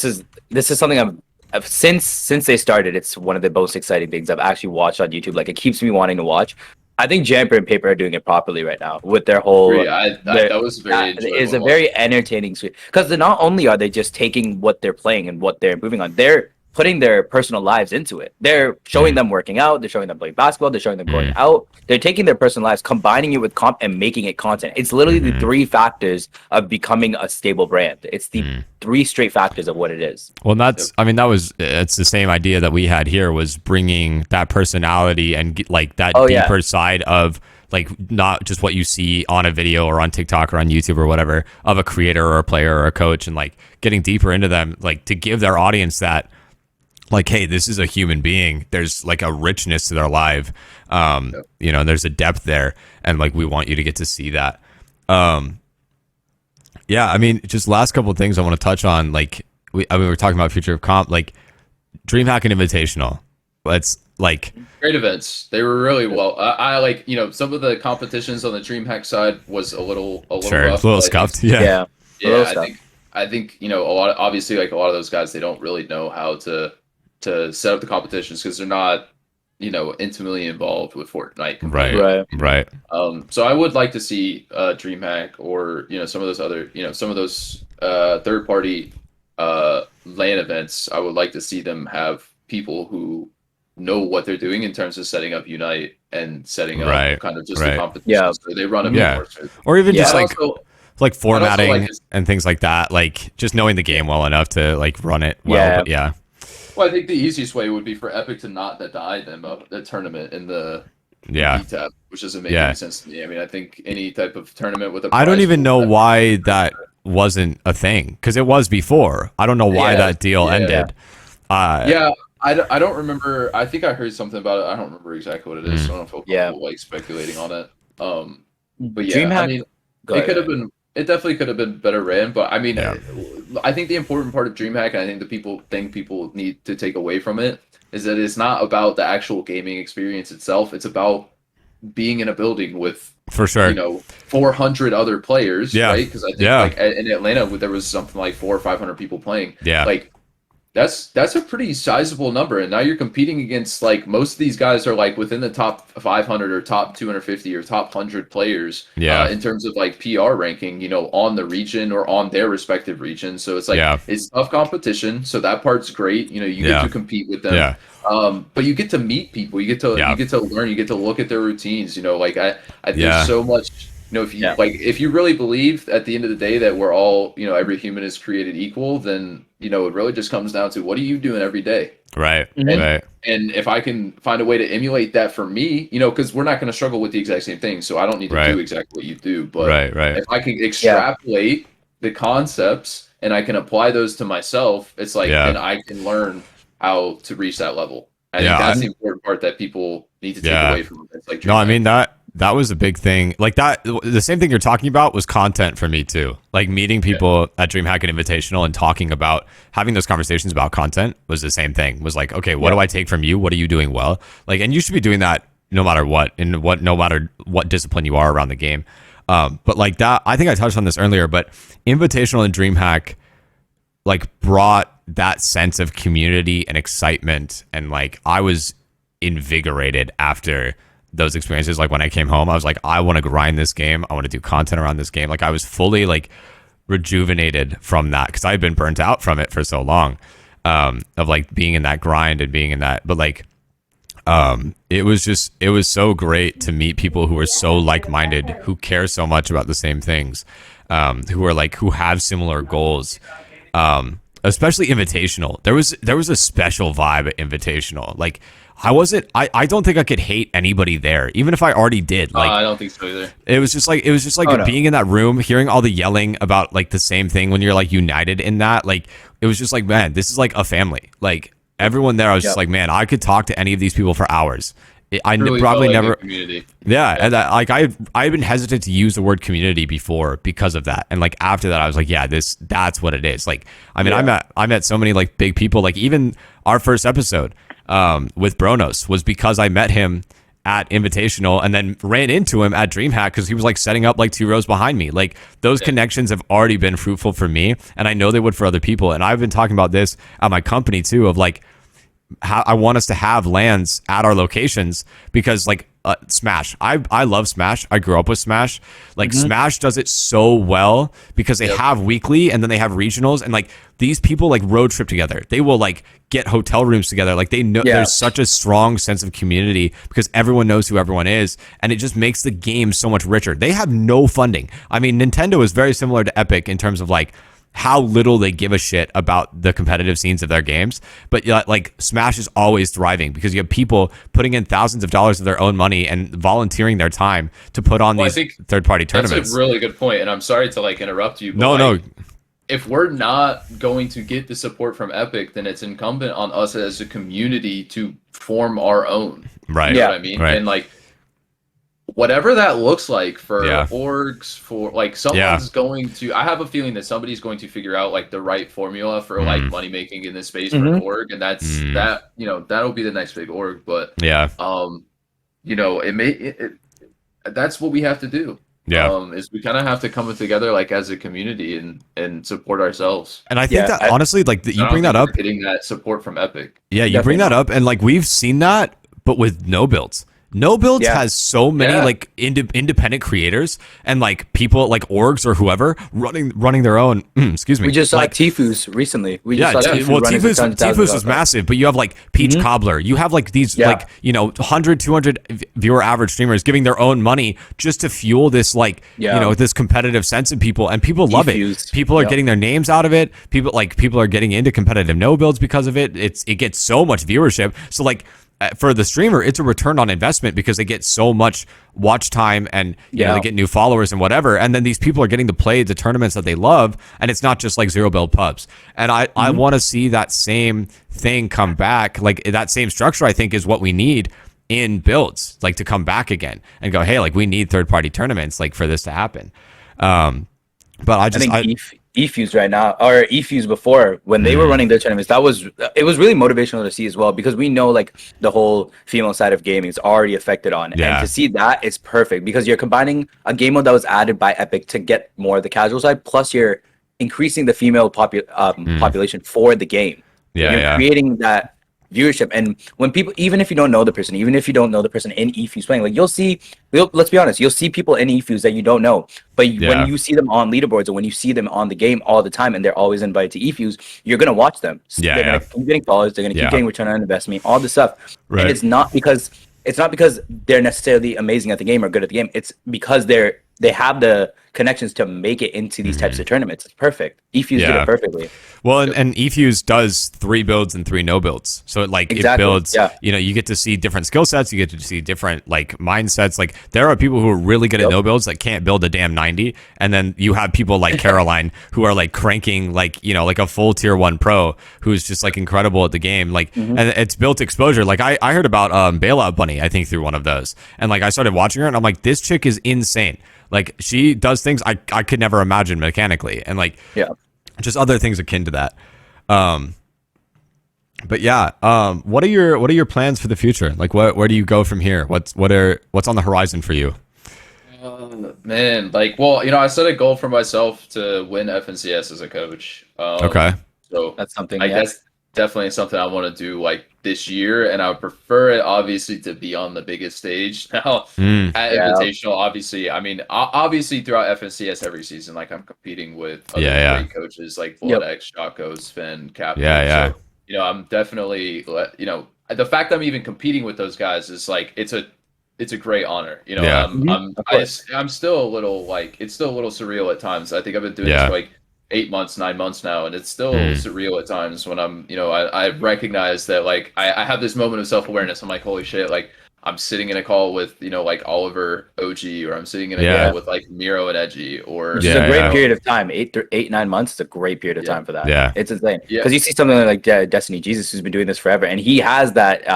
is something since they started, it's one of the most exciting things I've actually watched on YouTube. Like it keeps me wanting to watch. I think Jamper and Paper are doing it properly right now with their whole. That was very. It's a very entertaining suite because not only are they just taking what they're playing and what they're improving on, they're putting their personal lives into it. They're showing them working out. They're showing them playing basketball. They're showing them going out. They're taking their personal lives, combining it with comp, and making it content. It's literally the 3 factors of becoming a stable brand. It's the 3 straight factors of what it is. Well, it's the same idea that we had here, was bringing that personality and like that deeper side of like not just what you see on a video or on TikTok or on YouTube or whatever of a creator or a player or a coach, and like getting deeper into them, like to give their audience that, like, hey, this is a human being. There's like a richness to their life. There's a depth there, and like we want you to get to see that. I mean, just last couple of things I want to touch on. Like, we're talking about future of comp, like DreamHack and Invitational. Let's like great events. They were really well. I like some of the competitions on the DreamHack side was a little rough, a little scuffed. I think a lot. Obviously, like a lot of those guys, they don't really know how to set up the competitions because they're not intimately involved with Fortnite. Right. So I would like to see DreamHack or some of those other some of those third party LAN events. I would like to see them have people who know what they're doing in terms of setting up Unite and setting up kind of just the competition. So they run them or even just like formatting and things like that. Like just knowing the game well enough to like run it well. But well, I think the easiest way would be for Epic to not deny them the tournament in the tab, which doesn't make any sense to me. I mean, I think any type of tournament with a prize, I don't even know why that wasn't a thing, because it was before. I don't know why that deal ended. I don't remember. I think I heard something about it. I don't remember exactly what it is. So I don't feel comfortable like speculating on it. But DreamHack, I mean, it could have been. It definitely could have been better ran, but I mean, I think the important part of DreamHack, and I think people need to take away from it, is that it's not about the actual gaming experience itself. It's about being in a building with, for sure, 400 other players, right? Because I think like in Atlanta, there was something like 400 or 500 people playing. Yeah, like that's a pretty sizable number, and now you're competing against like most of these guys are like within the top 500 or top 250 or top 100 players in terms of like PR ranking, you know, on the region or on their respective region. So it's like it's tough competition, so that part's great. You know, you get to compete with them. But you get to meet people, you get to learn, you get to look at their routines. You know, like I think so much. You know, if you like, if you really believe at the end of the day that we're all, you know, every human is created equal, then, you know, it really just comes down to what are you doing every day? Right. And if I can find a way to emulate that for me, you know, because we're not going to struggle with the exact same thing, so I don't need to do exactly what you do. But if I can extrapolate the concepts and I can apply those to myself, it's like then I can learn how to reach that level. I think that's the important part that people need to take away from it. It's like no, I mean that was a big thing. Like that, the same thing you're talking about was content for me too. Like meeting people at DreamHack and Invitational and talking about having those conversations about content was the same thing. Was like, okay, what do I take from you? What are you doing well? Like, and you should be doing that no matter what, no matter what discipline you are around the game. But like that, I think I touched on this earlier, but Invitational and DreamHack like brought that sense of community and excitement, and like I was invigorated after those experiences. Like when I came home, I was like, I want to grind this game. I want to do content around this game. Like I was fully like rejuvenated from that because I had been burnt out from it for so long, of like being in that grind and being in that. But like, it was so great to meet people who are so like-minded, who care so much about the same things, who have similar goals. Especially Invitational. There was a special vibe at Invitational. Like I don't think I could hate anybody there, even if I already did. Like I don't think so either. It was just like being in that room, hearing all the yelling about like the same thing when you're like united in that. Like it was just like, man, this is like a family. Like everyone there, I was just like, man, I could talk to any of these people for hours. I really probably never. And I've been hesitant to use the word community before because of that, and like after that, I was like, yeah, that's what it is. Like, I mean, I met so many like big people. Like even our first episode with Bronos was because I met him at Invitational and then ran into him at DreamHack because he was like setting up like 2 rows behind me. Like those connections have already been fruitful for me, and I know they would for other people. And I've been talking about this at my company too, of like, how I want us to have LANs at our locations because like Smash, I love Smash. I grew up with Smash. Like Smash does it so well because they have weekly and then they have regionals, and like these people like road trip together. They will like get hotel rooms together. Like they know there's such a strong sense of community because everyone knows who everyone is, and it just makes the game so much richer. They have no funding. I mean, Nintendo is very similar to Epic in terms of like how little they give a shit about the competitive scenes of their games. But like Smash is always thriving because you have people putting in thousands of dollars of their own money and volunteering their time to put on these third-party tournaments. That's a really good point, and I'm sorry to like interrupt you. But no. If we're not going to get the support from Epic, then it's incumbent on us as a community to form our own. Right. You know what I mean? Right. And like, whatever that looks like for orgs, for like someone's going to, I have a feeling that somebody's going to figure out like the right formula for like money making in this space for an org, and that's that, you know, that'll be the next big org. But you know, that's what we have to do. Is we kind of have to come together like as a community and support ourselves. And I think that honestly, like you bring that up, getting that support from Epic. Yeah, you bring that up, and like we've seen that, but with No Builds. No Builds has so many like independent creators and like people like orgs or whoever running their own. Excuse me. We just saw like, Tfus recently. Tfus was massive, but you have like Peach Cobbler. You have like these like, you know, 100, 200 viewer average streamers giving their own money just to fuel this like, you know, this competitive sense in people, and people love it. People are getting their names out of it. People are getting into competitive No Builds because of it. It gets so much viewership. So like, for the streamer, it's a return on investment because they get so much watch time and you know, they get new followers and whatever. And then these people are getting to play the tournaments that they love, and it's not just like zero build pubs. And I want to see that same thing come back. Like that same structure, I think, is what we need in builds, like to come back again and go, hey, like we need third party tournaments like for this to happen. But I think eFuse right now, or eFuse before, when they were running their tournaments, it was really motivational to see as well, because we know like the whole female side of gaming is already affected on, and to see that is perfect because you're combining a game mode that was added by Epic to get more of the casual side, plus you're increasing the female population for the game. You're creating that viewership. And when people, even if you don't know the person in eFuse playing, like let's be honest, you'll see people in eFuse that you don't know, but when you see them on leaderboards or when you see them on the game all the time and they're always invited to eFuse, you're gonna watch them. They're gonna keep getting followers, they're gonna keep getting return on investment, all this stuff. Right. And it's not because they're necessarily amazing at the game or good at the game. It's because they have the connections to make it into these types of tournaments. It's perfect. eFuse did it perfectly. Well, and eFuse does 3 builds and 3 no builds. So it builds, you get to see different skill sets. You get to see different like mindsets. Like there are people who are really good at no builds that can't build a damn 90. And then you have people like Caroline who are like cranking like a full tier 1 pro who's just like incredible at the game. Like, and it's built exposure. Like I heard about Bailout Bunny, I think through one of those. And like I started watching her and I'm like, this chick is insane. Like she does things I could never imagine mechanically, and like just other things akin to that. But what are your plans for the future? Like where do you go from here? What's on the horizon for you? Man, like, well, I set a goal for myself to win FNCS as a coach. Okay, so that's something. I guess definitely something I want to do like this year, and I would prefer it obviously to be on the biggest stage now at Invitational. Obviously, I mean, obviously throughout FNCS every season, like I'm competing with other great coaches like BloodX, Jocko, Sven, Captain. So, I'm definitely, the fact that I'm even competing with those guys is like it's a great honor. I'm still a little it's still a little surreal at times. I think I've been doing this for like 8 months, 9 months now, and it's still surreal at times when I'm, I recognize that like I have this moment of self-awareness. I'm like, holy shit, like I'm sitting in a call with, like Oliver OG, or I'm sitting in a call with like Miro and Edgy, or it's a great period of time. 9 months is a great period of time for that. Yeah, it's insane. Because you see something like Destiny Jesus, who's been doing this forever, and he has that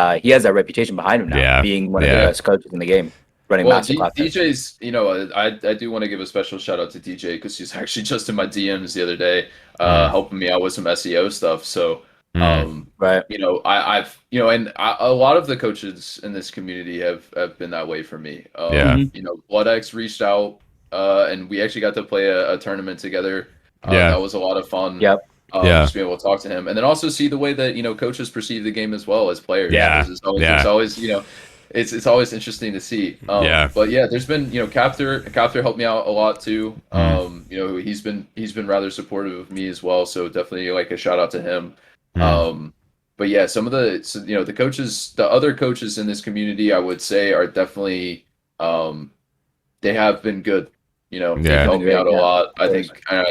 reputation behind him now, being one of the best coaches in the game. DJ's, I do want to give a special shout out to DJ because he's actually just in my DMs the other day, helping me out with some SEO stuff. So, right, and a lot of the coaches in this community have been that way for me. BloodX reached out, and we actually got to play a tournament together. That was a lot of fun. Just being able to talk to him, and then also see the way that coaches perceive the game as well as players. It's always It's always interesting to see. But there's been Captor helped me out a lot too. He's been rather supportive of me as well. So definitely like a shout out to him. But some of the coaches, the other coaches in this community, I would say are definitely they have been good. They've helped me out a lot. I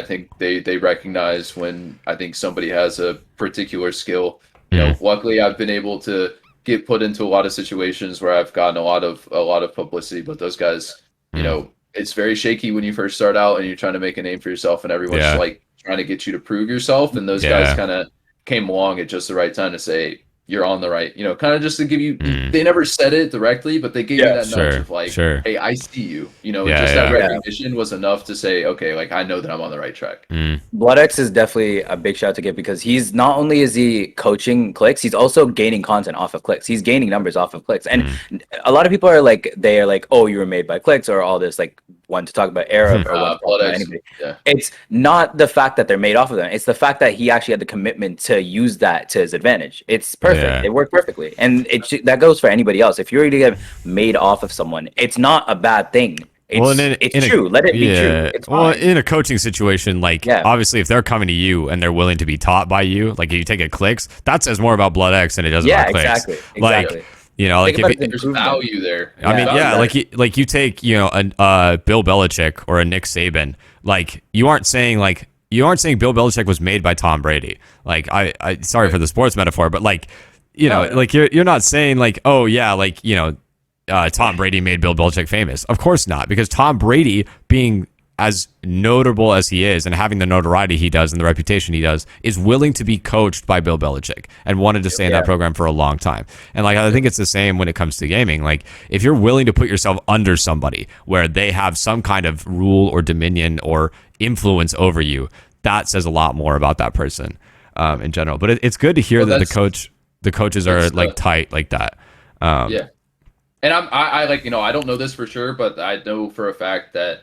think they recognize when I think somebody has a particular skill. Luckily I've been able to get put into a lot of situations where I've gotten a lot of publicity, but those guys, it's very shaky when you first start out and you're trying to make a name for yourself, and everyone's just like trying to get you to prove yourself. And those guys kind of came along at just the right time to say, you're on the right, kind of just to give you, they never said it directly, but they gave you that nudge of like, hey, I see you, that recognition was enough to say, okay, like I know that I'm on the right track. BloodX is definitely a big shout to give, because he's not only is he coaching clicks, he's also gaining content off of clicks. He's gaining numbers off of clicks. And a lot of people are like, oh, you were made by clicks, or all this, like one to talk about Arab or one to talk about anybody. It's not the fact that they're made off of them. It's the fact that he actually had the commitment to use that to his advantage. It's perfect. It worked perfectly. And that goes for anybody else. If you're going to get made off of someone, it's not a bad thing. It's true. Let it be true. It's well, in a coaching situation, like obviously if they're coming to you and they're willing to be taught by you, like if you take a clicks, that says more about BloodX than it does about clicks. Exactly. Like, like if there's value there. I mean, like you take, a Bill Belichick or a Nick Saban, like you aren't saying Bill Belichick was made by Tom Brady. Like I sorry for the sports metaphor, but like, like you're not saying like, oh yeah, like, Tom Brady made Bill Belichick famous. Of course not, because Tom Brady, being as notable as he is and having the notoriety he does and the reputation he does, is willing to be coached by Bill Belichick and wanted to stay in that program for a long time. And like I think it's the same when it comes to gaming. Like if you're willing to put yourself under somebody where they have some kind of rule or dominion or influence over you, that says a lot more about that person in general. But it's good to hear that the coaches are like tight like that. And I like, I don't know this for sure, but I know for a fact that,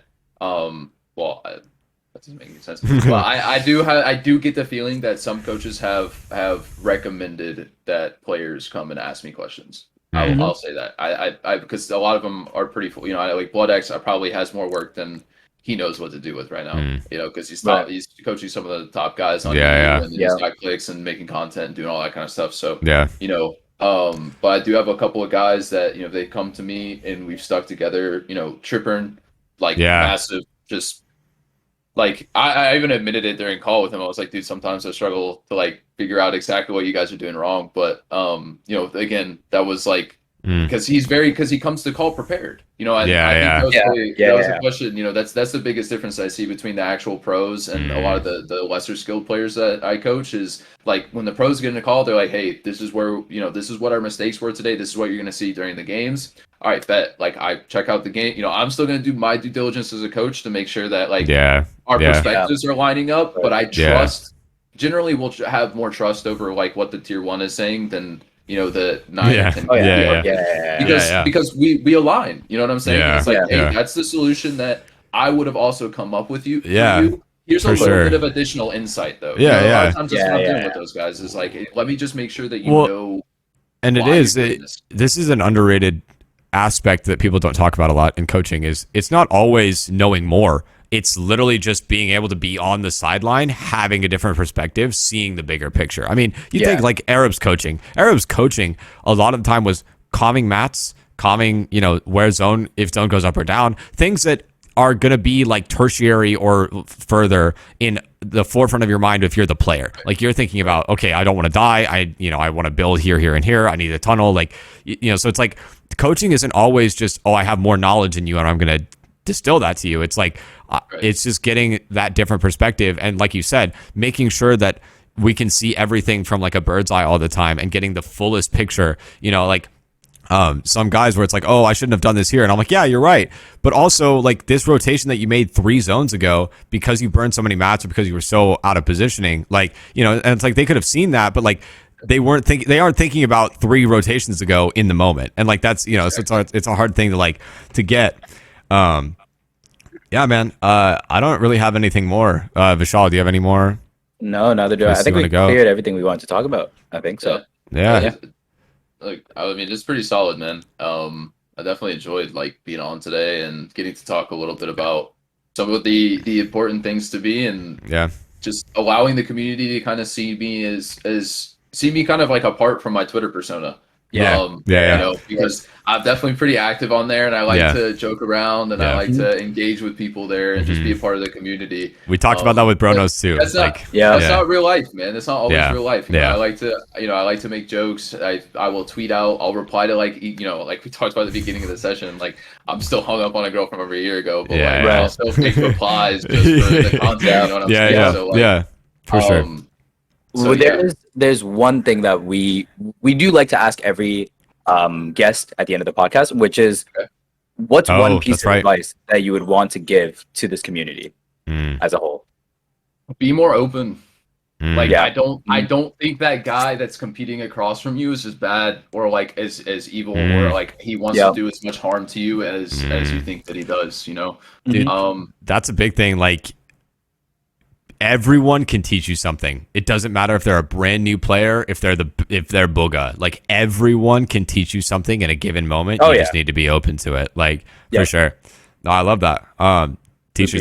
that's doesn't make any sense. Well, I do get the feeling that some coaches have recommended that players come and ask me questions. I'll say that. I because a lot of them are pretty full. You know, like BloodX probably has more work than he knows what to do with right now. You know, because he's coaching some of the top guys on YouTube, and he's got clicks and making content and doing all that kind of stuff. So you know, but I do have a couple of guys that, you know, they come to me and we've stuck together. You know, Trippern, like massive, just like I even admitted it during call with him. I was like, dude, sometimes I struggle to like figure out exactly what you guys are doing wrong. But you know, again, that was like because he comes to call prepared. You know, I think that was a question. You know, that's the biggest difference I see between the actual pros and a lot of the lesser skilled players that I coach is like when the pros get in a call, they're like, hey, this is where, you know, this is what our mistakes were today. This is what you're going to see during the games. All right, bet. Like I check out the game. You know, I'm still going to do my due diligence as a coach to make sure that like our perspectives are lining up. But I trust generally we'll have more trust over like what the tier 1 is saying than, you know, the 9 and 10 because we align. You know what I'm saying? It's like, hey, that's the solution that I would have also come up with you. Here's a little bit of additional insight, though. A lot of times that's what I'm doing with those guys is like, hey, let me just make sure that you know. And this is an underrated aspect that people don't talk about a lot in coaching is it's not always knowing more. It's literally just being able to be on the sideline, having a different perspective, seeing the bigger picture. I mean, you think like Arab's coaching a lot of the time was calming mats, you know, where zone, if zone goes up or down, things that are going to be like tertiary or further in the forefront of your mind if you're the player. Like you're thinking about, okay, I don't want to die. I want to build here, and here. I need a tunnel. Like, you know, so it's like coaching isn't always just, oh, I have more knowledge than you and I'm going to distill that to you. It's like, it's just getting that different perspective. And like you said, making sure that we can see everything from like a bird's eye all the time and getting the fullest picture, you know, like, some guys where it's like, oh, I shouldn't have done this here. And I'm like, yeah, you're right. But also like this rotation that you made 3 zones ago because you burned so many mats or because you were so out of positioning, like, you know, and it's like, they could have seen that, but like they aren't thinking about 3 rotations ago in the moment. And like, that's, you know, so it's a hard thing to get. Yeah, man. I don't really have anything more. Vishal, do you have any more? No, neither do I. I think we cleared everything we wanted to talk about. I think so. Yeah. Like, I mean, it's pretty solid, man. I definitely enjoyed like being on today and getting to talk a little bit about some of the important things to be and just allowing the community to kind of see me see me kind of like apart from my Twitter persona. You know, because I'm definitely pretty active on there and I like to joke around and I like to engage with people there and just be a part of the community. We talked about that with Bronos too. That's not real life, man. It's not always real life. You know, I like to make jokes. I will tweet out, I'll reply to like, you know, like we talked about at the beginning of the session, like I'm still hung up on a girl from over a year ago, but I'll still make replies just for the content, you know what I'm saying? So, like, for sure. So, there's one thing that we do like to ask every guest at the end of the podcast, which is what's one piece of advice that you would want to give to this community as a whole? Be more open. Like I don't think that guy that's competing across from you is as bad or like as evil or like he wants to do as much harm to you as you think that he does, you know? Dude, that's a big thing. Like everyone can teach you something. It doesn't matter if they're a brand new player, if they're Booga. Like everyone can teach you something in a given moment. You just need to be open to it. Like for sure. No, I love that. Teacher,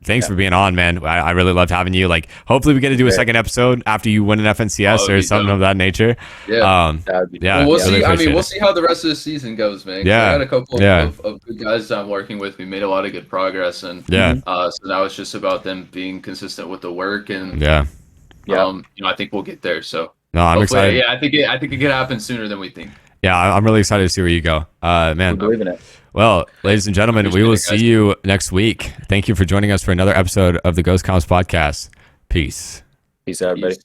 thanks for being on, man. I really loved having you. Like hopefully we get to do a second episode after you win an FNCS or something of that nature. Well, we'll see. I mean, we'll see how the rest of the season goes, man. I had a couple of good guys I'm working with. We made a lot of good progress, and so now it's just about them being consistent with the work, and you know, I think we'll get there. So I'm excited. Yeah, I think it can happen sooner than we think. Yeah, I'm really excited to see where you go, man. I believe in it. Well, ladies and gentlemen, we will see you next week. Thank you for joining us for another episode of the GhostComms podcast. Peace. Peace out, everybody.